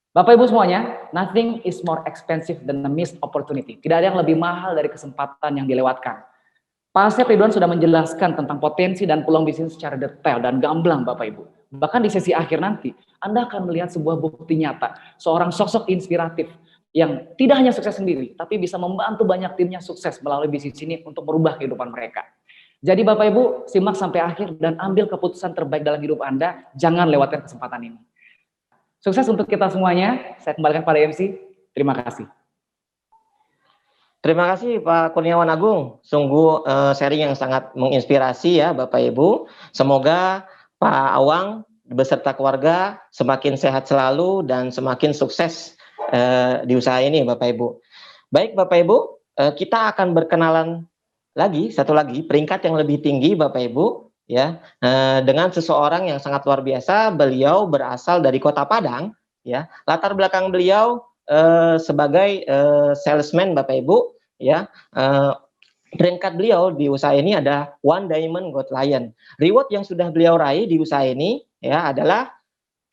Bapak Ibu semuanya, nothing is more expensive than a missed opportunity. Tidak ada yang lebih mahal dari kesempatan yang dilewatkan. Pak Asep Ridwan sudah menjelaskan tentang potensi dan peluang bisnis secara detail dan gamblang Bapak Ibu. Bahkan di sesi akhir nanti, Anda akan melihat sebuah bukti nyata, seorang sosok inspiratif yang tidak hanya sukses sendiri, tapi bisa membantu banyak timnya sukses melalui bisnis ini untuk merubah kehidupan mereka. Jadi Bapak Ibu, simak sampai akhir dan ambil keputusan terbaik dalam hidup Anda, jangan lewatkan kesempatan ini. Sukses untuk kita semuanya, saya kembalikan pada MC, terima kasih. Terima kasih Pak Kurniawan Agung, sungguh sharing yang sangat menginspirasi ya Bapak Ibu. Semoga Pak Awang beserta keluarga semakin sehat selalu dan semakin sukses di usaha ini Bapak Ibu. Baik Bapak Ibu, kita akan berkenalan satu lagi peringkat yang lebih tinggi Bapak Ibu ya, dengan seseorang yang sangat luar biasa. Beliau berasal dari Kota Padang ya. Latar belakang beliau sebagai salesman Bapak Ibu ya. Peringkat beliau di usaha ini ada One Diamond Gold Lion. Reward yang sudah beliau raih di usaha ini ya adalah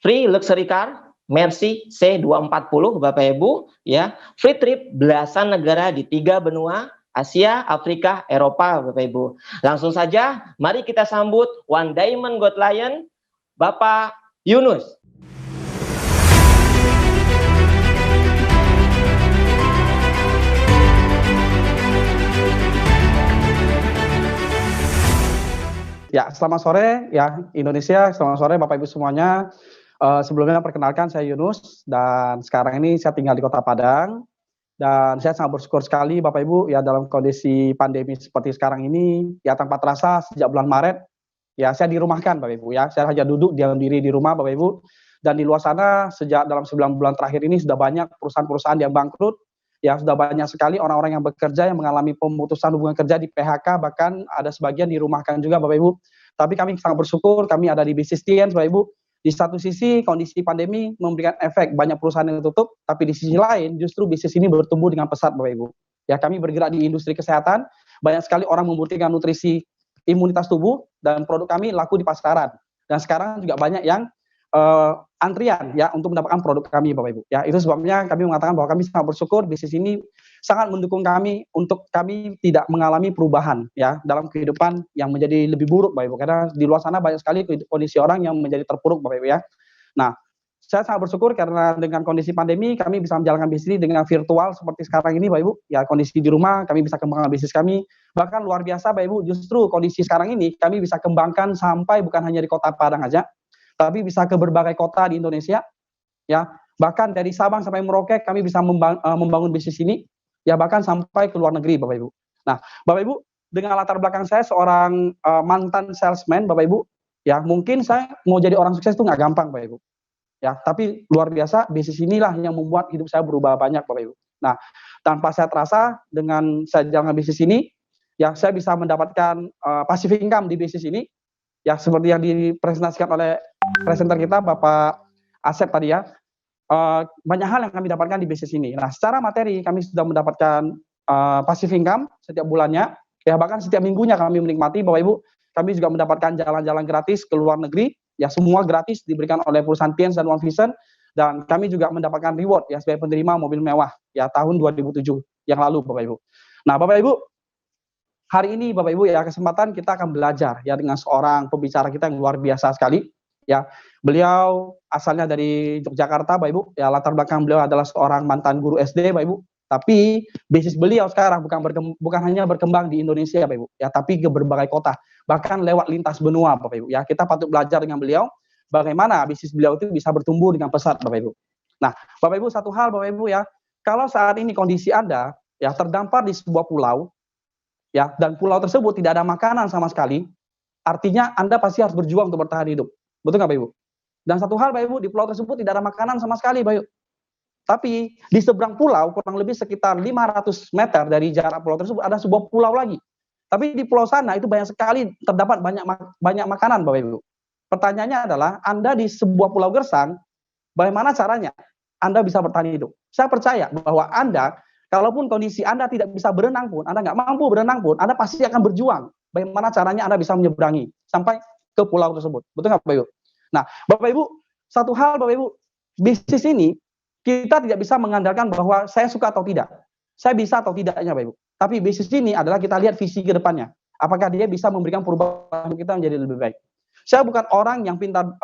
free luxury car Mercy C240 Bapak Ibu ya, free trip belasan negara di 3 benua Asia, Afrika, Eropa Bapak Ibu. Langsung saja mari kita sambut One Diamond Gold Lion Bapak Yunus. Ya, selamat sore ya Indonesia, selamat sore Bapak Ibu semuanya. Sebelumnya perkenalkan saya Yunus dan sekarang ini saya tinggal di Kota Padang dan saya sangat bersyukur sekali Bapak Ibu ya dalam kondisi pandemi seperti sekarang ini ya tanpa terasa sejak bulan Maret ya saya dirumahkan Bapak Ibu ya. Saya hanya duduk diam diri di rumah Bapak Ibu dan di luar sana sejak dalam 9 bulan terakhir ini sudah banyak perusahaan-perusahaan yang bangkrut. Ya, sudah banyak sekali orang-orang yang bekerja yang mengalami pemutusan hubungan kerja di PHK, bahkan ada sebagian dirumahkan juga Bapak Ibu. Tapi kami sangat bersyukur kami ada di bisnis Tians Bapak Ibu. Di satu sisi kondisi pandemi memberikan efek banyak perusahaan yang tutup, tapi di sisi lain justru bisnis ini bertumbuh dengan pesat Bapak Ibu. Ya, kami bergerak di industri kesehatan, banyak sekali orang membutuhkan nutrisi imunitas tubuh dan produk kami laku di pasaran. Dan sekarang juga banyak yang antrian ya untuk mendapatkan produk kami Bapak Ibu. Ya, itu sebabnya kami mengatakan bahwa kami sangat bersyukur bisnis ini sangat mendukung kami untuk kami tidak mengalami perubahan ya dalam kehidupan yang menjadi lebih buruk Bapak Ibu. Karena di luar sana banyak sekali kondisi orang yang menjadi terpuruk Bapak Ibu ya. Nah, saya sangat bersyukur karena dengan kondisi pandemi kami bisa menjalankan bisnis ini dengan virtual seperti sekarang ini Bapak Ibu. Ya, kondisi di rumah kami bisa kembangkan bisnis kami. Bahkan luar biasa Bapak Ibu, justru kondisi sekarang ini kami bisa kembangkan sampai bukan hanya di Kota Padang aja, tapi bisa ke berbagai kota di Indonesia, ya bahkan dari Sabang sampai Merauke kami bisa membangun bisnis ini, ya bahkan sampai ke luar negeri Bapak Ibu. Nah Bapak Ibu dengan latar belakang saya seorang mantan salesman Bapak Ibu, ya mungkin saya mau jadi orang sukses itu nggak gampang Bapak Ibu, ya tapi luar biasa bisnis inilah yang membuat hidup saya berubah banyak Bapak Ibu. Nah tanpa saya terasa dengan saya jalankan bisnis ini, ya saya bisa mendapatkan passive income di bisnis ini. Ya seperti yang dipresentasikan oleh presenter kita Bapak Asep tadi ya, banyak hal yang kami dapatkan di bisnis ini. Nah secara materi kami sudah mendapatkan passive income setiap bulannya, ya bahkan setiap minggunya kami menikmati Bapak Ibu. Kami juga mendapatkan jalan-jalan gratis ke luar negeri, ya semua gratis diberikan oleh perusahaan Tians dan One Vision, dan kami juga mendapatkan reward ya sebagai penerima mobil mewah ya tahun 2007 yang lalu Bapak Ibu. Nah Bapak Ibu, hari ini Bapak Ibu ya kesempatan kita akan belajar ya dengan seorang pembicara kita yang luar biasa sekali ya. Beliau asalnya dari Yogyakarta Bapak Ibu, ya latar belakang beliau adalah seorang mantan guru SD Bapak Ibu. Tapi bisnis beliau sekarang bukan hanya berkembang di Indonesia Bapak Ibu, ya tapi ke berbagai kota, bahkan lewat lintas benua Bapak Ibu. Ya kita patut belajar dengan beliau bagaimana bisnis beliau itu bisa bertumbuh dengan pesat Bapak Ibu. Nah, Bapak Ibu satu hal Bapak Ibu ya, kalau saat ini kondisi Anda ya terdampar di sebuah pulau ya, dan pulau tersebut tidak ada makanan sama sekali, artinya Anda pasti harus berjuang untuk bertahan hidup. Betul nggak Bapak Ibu? Dan satu hal Bapak Ibu, di pulau tersebut tidak ada makanan sama sekali Bapak Ibu. Tapi di seberang pulau, kurang lebih sekitar 500 meter dari jarak pulau tersebut, ada sebuah pulau lagi. Tapi di pulau sana itu banyak sekali terdapat banyak makanan Bapak Ibu. Pertanyaannya adalah, Anda di sebuah pulau gersang, Bagaimana caranya Anda bisa bertahan hidup? Saya percaya bahwa Anda, kalaupun kondisi Anda tidak bisa berenang pun, Anda nggak mampu berenang pun, Anda pasti akan berjuang. Bagaimana caranya Anda bisa menyeberangi sampai ke pulau tersebut. Betul nggak Bapak Ibu? Nah, Bapak Ibu, satu hal Bapak Ibu, bisnis ini kita tidak bisa mengandalkan bahwa saya suka atau tidak. Saya bisa atau tidaknya Bapak Ibu. Tapi bisnis ini adalah kita lihat visi ke depannya. Apakah dia bisa memberikan perubahan kita menjadi lebih baik. Saya bukan orang yang pintar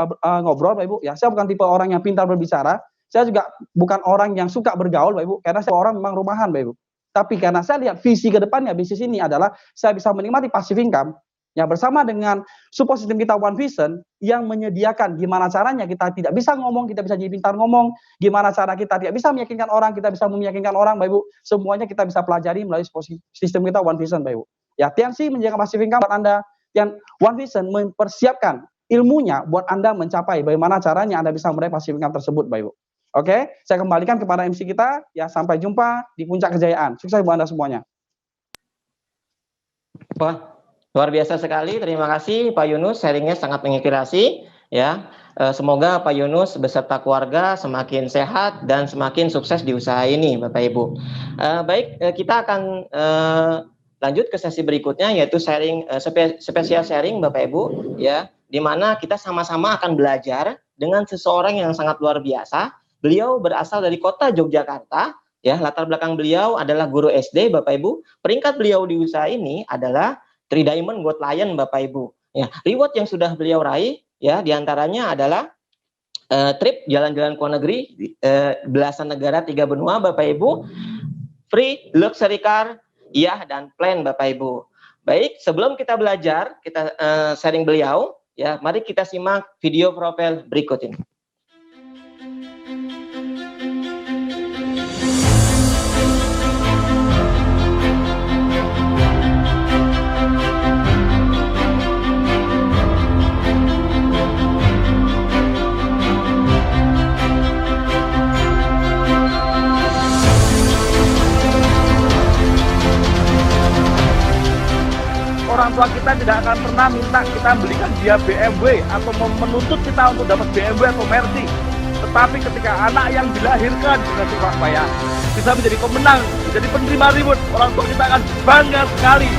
ngobrol Bapak Ibu, ya. Saya bukan tipe orang yang pintar berbicara. Saya juga bukan orang yang suka bergaul Bapak Ibu, karena saya orang memang rumahan Bapak Ibu. Tapi karena saya lihat visi ke depannya bisnis ini adalah saya bisa menikmati passive income ya bersama dengan support system kita One Vision yang menyediakan gimana caranya kita tidak bisa ngomong, kita bisa jadi pintar ngomong, gimana cara kita tidak bisa meyakinkan orang, kita bisa meyakinkan orang Bapak Ibu. Semuanya kita bisa pelajari melalui sistem kita One Vision Bapak Ibu. Ya, TNC menjaga passive income buat Anda, yang One Vision mempersiapkan ilmunya buat Anda mencapai bagaimana caranya Anda bisa meraih passive income tersebut Bapak Ibu. Oke, saya kembalikan kepada MC kita. Ya, sampai jumpa di puncak kejayaan. Sukses buat Anda semuanya. Wah, luar biasa sekali. Terima kasih Pak Yunus, sharingnya sangat menginspirasi. Ya, semoga Pak Yunus beserta keluarga semakin sehat dan semakin sukses di usaha ini, Bapak Ibu. Baik, kita akan lanjut ke sesi berikutnya, yaitu sharing spesial sharing, Bapak Ibu. Ya, di mana kita sama-sama akan belajar dengan seseorang yang sangat luar biasa. Beliau berasal dari kota Yogyakarta, ya, latar belakang beliau adalah guru SD, Bapak Ibu. Peringkat beliau di usaha ini adalah 3 Diamond Gold Lion, Bapak Ibu. Ya, reward yang sudah beliau raih, ya, diantaranya adalah trip jalan-jalan ke luar negeri, belasan negara, 3 benua, Bapak Ibu. Free luxury car, iya, dan plan, Bapak Ibu. Baik, sebelum kita belajar, kita sharing beliau, ya, mari kita simak video profil berikut ini. Orang tua kita tidak akan pernah minta kita belikan dia BMW atau menuntut kita untuk dapat BMW atau Mercy. Tetapi ketika anak yang dilahirkan dengan Surabaya bisa menjadi pemenang, menjadi penerima reward, orang tua kita akan bangga sekali.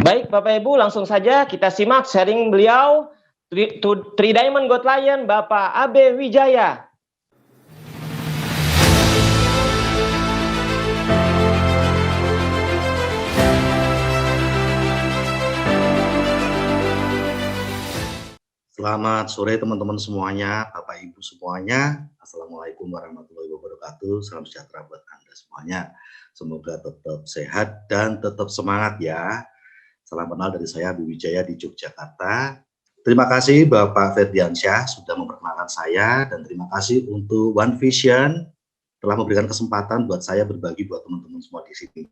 Baik, Bapak Ibu, langsung saja kita simak sharing beliau, 3 Diamond Gold Lion, Bapak Abe Wijaya. Selamat sore teman-teman semuanya, Bapak Ibu semuanya. Assalamualaikum warahmatullahi wabarakatuh. Salam sejahtera buat Anda semuanya. Semoga tetap sehat dan tetap semangat ya. Salam kenal dari saya, Abe Wijaya di Yogyakarta. Terima kasih Bapak Ferdiansyah sudah memperkenalkan saya, dan terima kasih untuk One Vision telah memberikan kesempatan buat saya berbagi buat teman-teman semua di sini.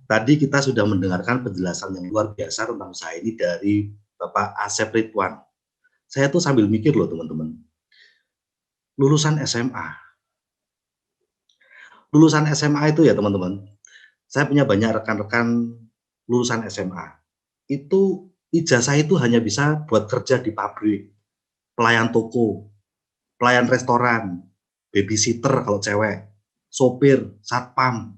Tadi kita sudah mendengarkan penjelasan yang luar biasa tentang usaha ini dari Bapak Asep Ridwan. Saya tuh sambil mikir loh teman-teman, lulusan SMA. Lulusan SMA itu ya teman-teman, saya punya banyak rekan-rekan lulusan SMA. Itu ijazah itu hanya bisa buat kerja di pabrik, pelayan toko, pelayan restoran, babysitter kalau cewek, sopir, satpam.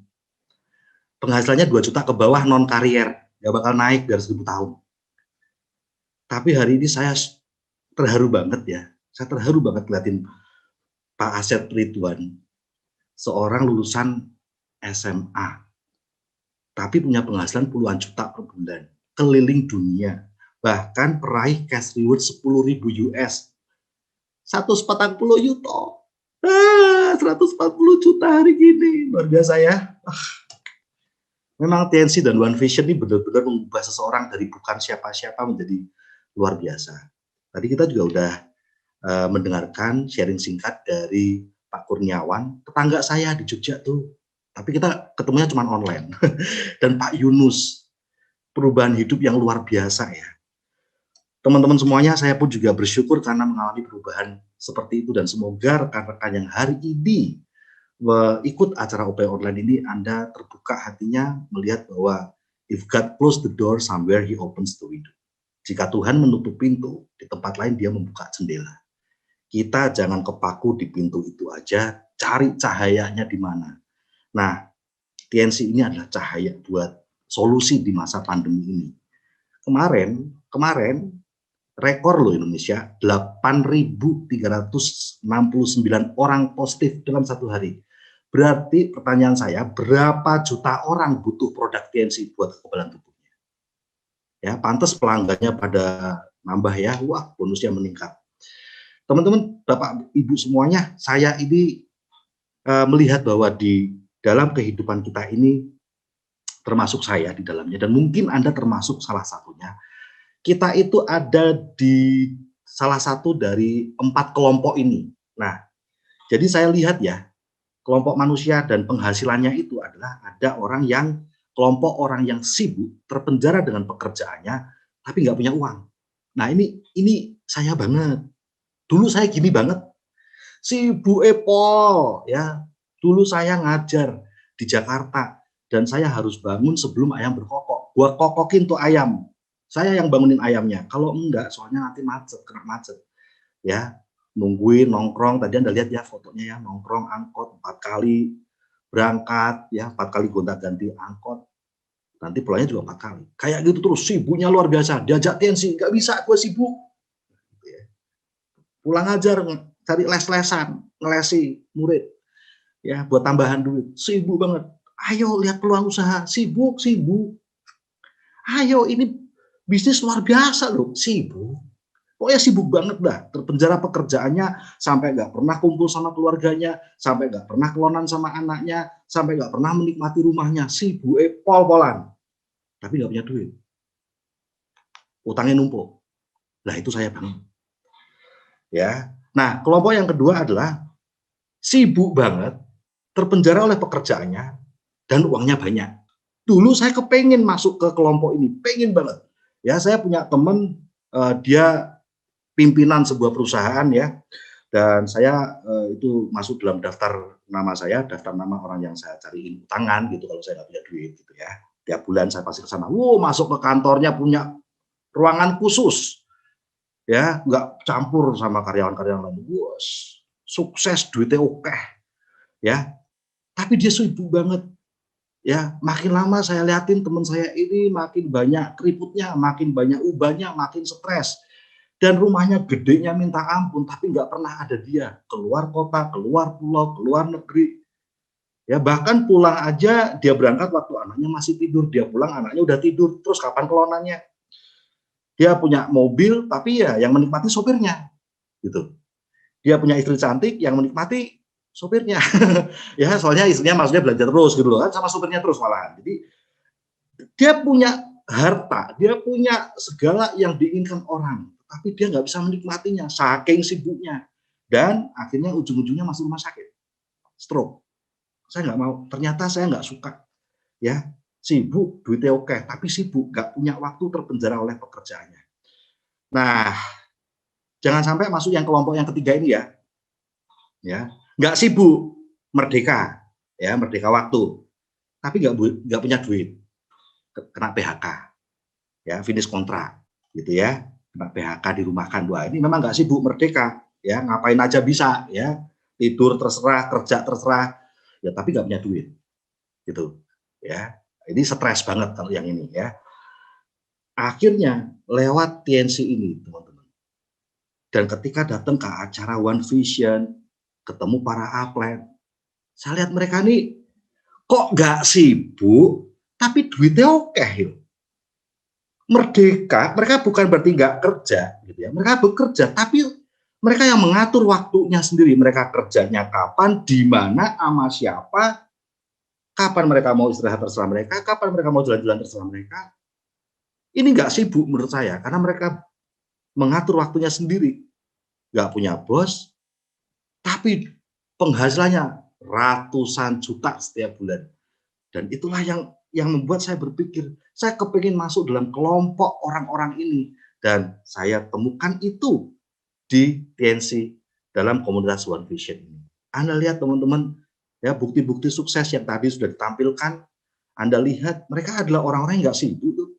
Penghasilannya 2 juta ke bawah non karier, nggak bakal naik dari 1000 tahun. Tapi hari ini saya terharu banget ya. Saya terharu banget ngeliatin Pak Asep Ridwan, seorang lulusan SMA, tapi punya penghasilan puluhan juta per bulan, keliling dunia, bahkan peraih cash reward 10.000 US, 140 juta. 140 juta hari gini, luar biasa ya. Memang TNC dan One Vision ini benar-benar mengubah seseorang dari bukan siapa-siapa menjadi luar biasa. Tadi kita juga udah mendengarkan sharing singkat dari Pak Kurniawan, tetangga saya di Jogja tuh. Tapi kita ketemunya cuma online. Dan Pak Yunus, perubahan hidup yang luar biasa ya. Teman-teman semuanya, saya pun juga bersyukur karena mengalami perubahan seperti itu, dan semoga rekan-rekan yang hari ini ikut acara OP online ini, Anda terbuka hatinya melihat bahwa if God close the door, somewhere He opens the window. Jika Tuhan menutup pintu, di tempat lain Dia membuka jendela. Kita jangan kepaku di pintu itu aja, cari cahayanya di mana. Nah, TNC ini adalah cahaya buat solusi di masa pandemi ini. Kemarin rekor loh Indonesia, 8.369 orang positif dalam satu hari. Berarti pertanyaan saya, berapa juta orang butuh produk TNC buat kekebalan tubuhnya? Ya, pantas pelanggannya pada nambah ya, wah bonusnya meningkat. Teman-teman, Bapak, Ibu semuanya, saya ini melihat bahwa di dalam kehidupan kita ini, termasuk saya di dalamnya, dan mungkin Anda termasuk salah satunya, kita itu ada di salah satu dari 4 kelompok ini. Nah, jadi saya lihat ya, kelompok manusia dan penghasilannya itu adalah ada kelompok orang yang sibuk, terpenjara dengan pekerjaannya, tapi nggak punya uang. Nah, ini saya banget. Dulu saya gini banget, sibuk Pol ya. Dulu saya ngajar di Jakarta dan saya harus bangun sebelum ayam berkokok. Gua kokokin tuh ayam. Saya yang bangunin ayamnya. Kalau enggak, soalnya nanti kena macet. Ya, nungguin nongkrong. Tadi Anda lihat ya fotonya ya, nongkrong angkot 4 kali berangkat ya, 4 kali gonta-ganti angkot. Nanti pulangnya juga 4 kali. Kayak gitu terus, sibuknya luar biasa. Diajak TNC, nggak bisa, gue sibuk. Pulang ajar, cari les-lesan, ngelesi murid, ya buat tambahan duit, sibuk banget. Ayo lihat peluang usaha, sibuk. Ayo ini bisnis luar biasa loh, sibuk. Pokoknya sibuk banget dah, terpenjara pekerjaannya, sampai nggak pernah kumpul sama keluarganya, sampai nggak pernah kelonan sama anaknya, sampai nggak pernah menikmati rumahnya, sibuk pol-polan, tapi nggak punya duit, utangnya numpuk. Nah itu saya banget. Ya, nah kelompok yang kedua adalah sibuk banget, terpenjara oleh pekerjaannya, dan uangnya banyak. Dulu saya kepengen masuk ke kelompok ini, pengen banget. Ya, saya punya teman, dia pimpinan sebuah perusahaan ya, dan saya itu masuk dalam daftar nama saya, daftar nama orang yang saya cariin tangan gitu kalau saya nggak punya duit gitu ya. Tiap bulan saya pasti ke sana. Masuk ke kantornya punya ruangan khusus. Ya, nggak campur sama karyawan-karyawan lain. Sukses, duitnya oke. Ya, tapi dia sibuk banget. Ya, makin lama saya liatin teman saya ini makin banyak keriputnya, makin banyak ubahnya, makin stres. Dan rumahnya gedenya minta ampun, tapi nggak pernah ada dia. Keluar kota, keluar pulau, keluar negeri. Ya, bahkan pulang aja dia berangkat waktu anaknya masih tidur. Dia pulang anaknya udah tidur. Terus kapan kelonannya? Dia punya mobil, tapi ya yang menikmati sopirnya, gitu. Dia punya istri cantik, yang menikmati sopirnya. Ya, soalnya istrinya maksudnya belanja terus gitu loh kan, sama sopirnya terus malahan. Jadi dia punya harta, dia punya segala yang diinginkan orang, tapi dia nggak bisa menikmatinya, saking sibuknya. Dan akhirnya ujung-ujungnya masuk rumah sakit, stroke. Saya nggak mau, ternyata saya nggak suka. Ya, sibuk, duitnya oke, tapi sibuk, nggak punya waktu, terpenjara oleh pekerjaannya. Nah, Jangan sampai masuk yang kelompok yang ketiga ini ya. Ya, nggak sibuk, merdeka, ya merdeka waktu, tapi nggak punya duit, kena PHK, ya finish kontrak, gitu ya, kena PHK dirumahkan. Wah ini memang nggak sibuk, merdeka, ya ngapain aja bisa, ya tidur terserah, kerja terserah, ya tapi nggak punya duit, gitu, ya. Ini stres banget kalau yang ini, ya. Akhirnya lewat TNC ini, teman-teman. Dan ketika datang ke acara One Vision, ketemu para atlet, saya lihat mereka nih kok nggak sibuk, tapi duitnya oke. Merdeka, mereka bukan berarti nggak kerja, gitu ya. Mereka bekerja, tapi mereka yang mengatur waktunya sendiri. Mereka kerjanya kapan, di mana, sama siapa, kapan mereka mau istirahat terserah mereka, kapan mereka mau jalan-jalan terserah mereka. Ini nggak sibuk menurut saya, karena mereka mengatur waktunya sendiri. Nggak punya bos, tapi penghasilannya ratusan juta setiap bulan. Dan itulah yang membuat saya berpikir, saya kepingin masuk dalam kelompok orang-orang ini. Dan saya temukan itu di TNC dalam komunitas One Vision ini. Anda lihat teman-teman, ya bukti-bukti sukses yang tadi sudah ditampilkan. Anda lihat mereka adalah orang-orang yang nggak sibuk tuh.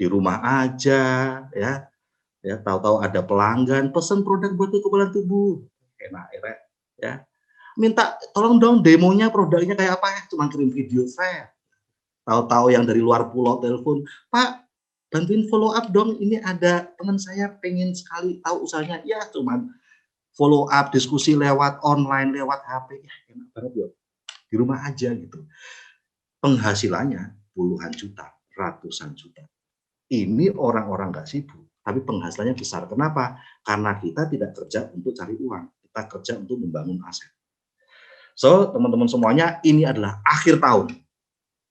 Di rumah aja, ya tahu-tahu ada pelanggan pesen produk buat kekebalan tubuh, enak ya, minta tolong dong demonya produknya kayak apa ya, cuma kirim video saya. Tahu-tahu yang dari luar pulau telepon, Pak bantuin follow up dong, ini ada teman saya pengen sekali tahu usahanya, ya cuman follow up diskusi lewat online, lewat HP, ya enak banget ya, di rumah aja gitu. Penghasilannya puluhan juta, ratusan juta. Ini orang-orang nggak sibuk, tapi penghasilannya besar. Kenapa? Karena kita tidak kerja untuk cari uang, kita kerja untuk membangun aset. So, teman-teman semuanya, ini adalah akhir tahun.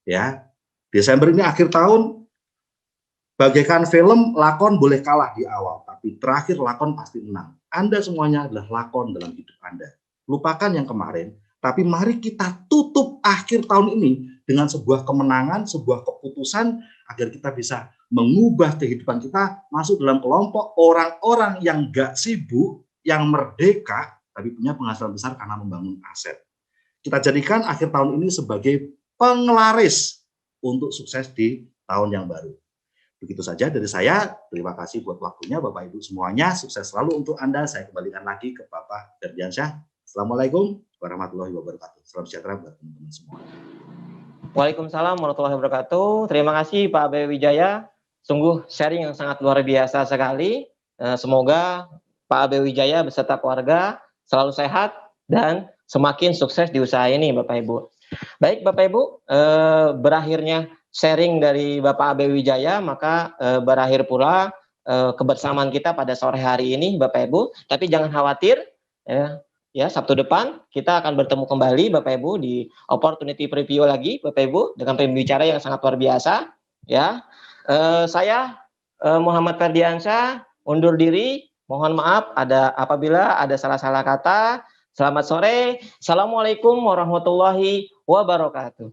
Ya, Desember ini akhir tahun, bagaikan film, lakon boleh kalah di awal, tapi terakhir lakon pasti menang. Anda semuanya adalah lakon dalam hidup Anda. Lupakan yang kemarin, tapi mari kita tutup akhir tahun ini dengan sebuah kemenangan, sebuah keputusan, agar kita bisa mengubah kehidupan kita masuk dalam kelompok orang-orang yang gak sibuk, yang merdeka, tapi punya penghasilan besar karena membangun aset. Kita jadikan akhir tahun ini sebagai penglaris untuk sukses di tahun yang baru. Begitu saja dari saya. Terima kasih buat waktunya Bapak Ibu semuanya. Sukses selalu untuk Anda. Saya kembalikan lagi ke Bapak Ferdiansyah. Assalamualaikum warahmatullahi wabarakatuh. Salam sejahtera buat teman-teman semua. Waalaikumsalam warahmatullahi wabarakatuh. Terima kasih Pak Abe Wijaya. Sungguh sharing yang sangat luar biasa sekali. Semoga Pak Abe Wijaya beserta keluarga selalu sehat dan semakin sukses di usaha ini Bapak Ibu. Baik Bapak Ibu, berakhirnya sharing dari Bapak Abe Wijaya, maka berakhir pula kebersamaan kita pada sore hari ini Bapak Ibu. Tapi jangan khawatir, ya Sabtu depan kita akan bertemu kembali Bapak Ibu di opportunity preview lagi Bapak Ibu dengan pembicara yang sangat luar biasa. Ya, saya Muhammad Ferdiansyah undur diri. Mohon maaf apabila ada salah-salah kata. Selamat sore. Assalamualaikum warahmatullahi wabarakatuh.